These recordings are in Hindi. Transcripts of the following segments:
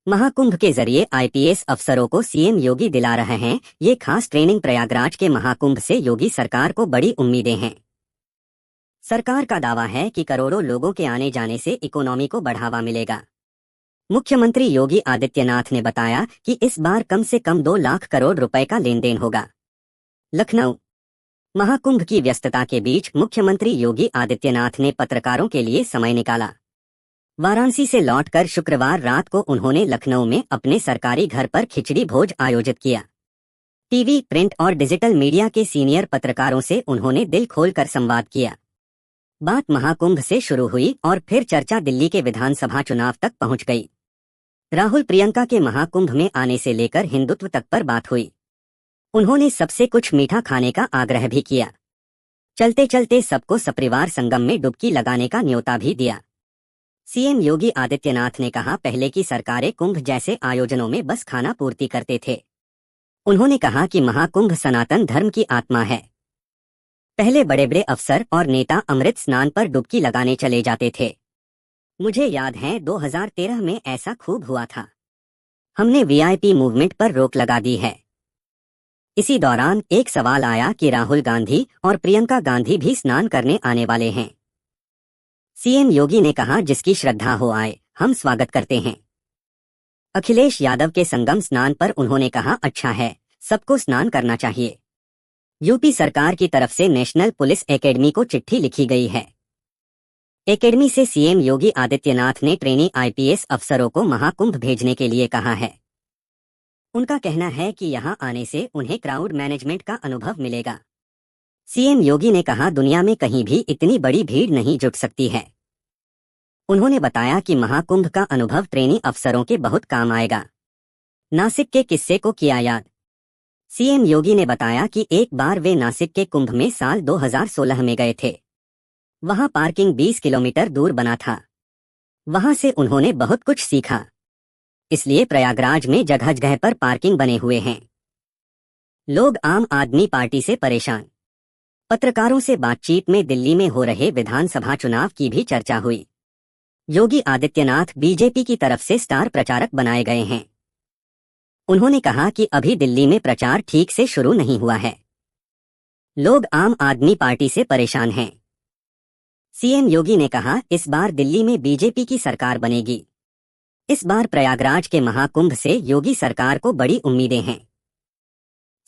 महाकुंभ के जरिए आईपीएस अफसरों को सीएम योगी दिला रहे हैं ये खास ट्रेनिंग। प्रयागराज के महाकुंभ से योगी सरकार को बड़ी उम्मीदें हैं। सरकार का दावा है कि करोड़ों लोगों के आने जाने से इकोनॉमी को बढ़ावा मिलेगा। मुख्यमंत्री योगी आदित्यनाथ ने बताया कि इस बार कम से कम 2 लाख करोड़ रुपए का लेन देन होगा। लखनऊ। महाकुंभ की व्यस्तता के बीच मुख्यमंत्री योगी आदित्यनाथ ने पत्रकारों के लिए समय निकाला। वाराणसी से लौटकर शुक्रवार रात को उन्होंने लखनऊ में अपने सरकारी घर पर खिचड़ी भोज आयोजित किया। टीवी, प्रिंट और डिजिटल मीडिया के सीनियर पत्रकारों से उन्होंने दिल खोलकर संवाद किया। बात महाकुंभ से शुरू हुई और फिर चर्चा दिल्ली के विधानसभा चुनाव तक पहुंच गई। राहुल प्रियंका के महाकुंभ में आने से लेकर हिंदुत्व तक पर बात हुई। उन्होंने सबसे कुछ मीठा खाने का आग्रह भी किया। चलते चलते सबको सपरिवार संगम में डुबकी लगाने का न्योता भी दिया। सीएम योगी आदित्यनाथ ने कहा, पहले की सरकारें कुंभ जैसे आयोजनों में बस खाना पूर्ति करते थे। उन्होंने कहा कि महाकुंभ सनातन धर्म की आत्मा है। पहले बड़े बड़े अफसर और नेता अमृत स्नान पर डुबकी लगाने चले जाते थे। मुझे याद है 2013 में ऐसा खूब हुआ था। हमने वीआईपी मूवमेंट पर रोक लगा दी है। इसी दौरान एक सवाल आया कि राहुल गांधी और प्रियंका गांधी भी स्नान करने आने वाले हैं। सीएम योगी ने कहा, जिसकी श्रद्धा हो आए, हम स्वागत करते हैं। अखिलेश यादव के संगम स्नान पर उन्होंने कहा, अच्छा है, सबको स्नान करना चाहिए। यूपी सरकार की तरफ से नेशनल पुलिस एकेडमी को चिट्ठी लिखी गई है। एकेडमी से सीएम योगी आदित्यनाथ ने ट्रेनी आईपीएस अफसरों को महाकुंभ भेजने के लिए कहा है। उनका कहना है कि यहां आने से उन्हें क्राउड मैनेजमेंट का अनुभव मिलेगा। सीएम योगी ने कहा, दुनिया में कहीं भी इतनी बड़ी भीड़ नहीं जुट सकती है। उन्होंने बताया कि महाकुंभ का अनुभव ट्रेनी अफसरों के बहुत काम आएगा। नासिक के किस्से को किया याद। सीएम योगी ने बताया कि एक बार वे नासिक के कुंभ में साल 2016 में गए थे। वहां पार्किंग 20 किलोमीटर दूर बना था। वहां से उन्होंने बहुत कुछ सीखा। इसलिए प्रयागराज में जगह जगह पर पार्किंग बने हुए हैं। लोग आम आदमी पार्टी से परेशान। पत्रकारों से बातचीत में दिल्ली में हो रहे विधानसभा चुनाव की भी चर्चा हुई। योगी आदित्यनाथ बीजेपी की तरफ से स्टार प्रचारक बनाए गए हैं। उन्होंने कहा कि अभी दिल्ली में प्रचार ठीक से शुरू नहीं हुआ है। लोग आम आदमी पार्टी से परेशान हैं। सीएम योगी ने कहा, इस बार दिल्ली में बीजेपी की सरकार बनेगी। इस बार प्रयागराज के महाकुंभ से योगी सरकार को बड़ी उम्मीदें हैं।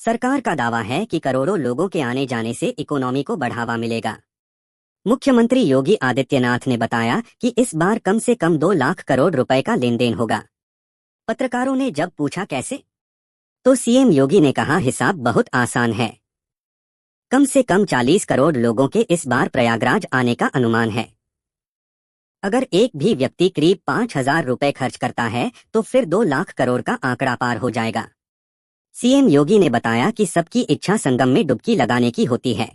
सरकार का दावा है कि करोड़ों लोगों के आने जाने से इकोनॉमी को बढ़ावा मिलेगा। मुख्यमंत्री योगी आदित्यनाथ ने बताया कि इस बार कम से कम 2 लाख करोड़ रुपए का लेन देन होगा। पत्रकारों ने जब पूछा कैसे, तो सीएम योगी ने कहा, हिसाब बहुत आसान है। कम से कम 40 करोड़ लोगों के इस बार प्रयागराज आने का अनुमान है। अगर एक भी व्यक्ति करीब 5,000 रुपए खर्च करता है तो फिर 2 लाख करोड़ का आंकड़ा पार हो जाएगा। सीएम योगी ने बताया कि सबकी इच्छा संगम में डुबकी लगाने की होती है।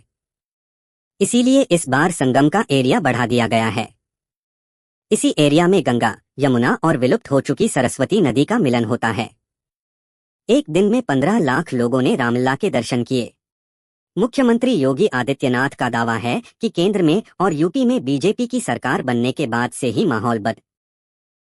इसीलिए इस बार संगम का एरिया बढ़ा दिया गया है। इसी एरिया में गंगा, यमुना और विलुप्त हो चुकी सरस्वती नदी का मिलन होता है। एक दिन में 15 लाख लोगों ने रामलला के दर्शन किए। मुख्यमंत्री योगी आदित्यनाथ का दावा है कि केंद्र में और यूपी में बीजेपी की सरकार बनने के बाद से ही माहौल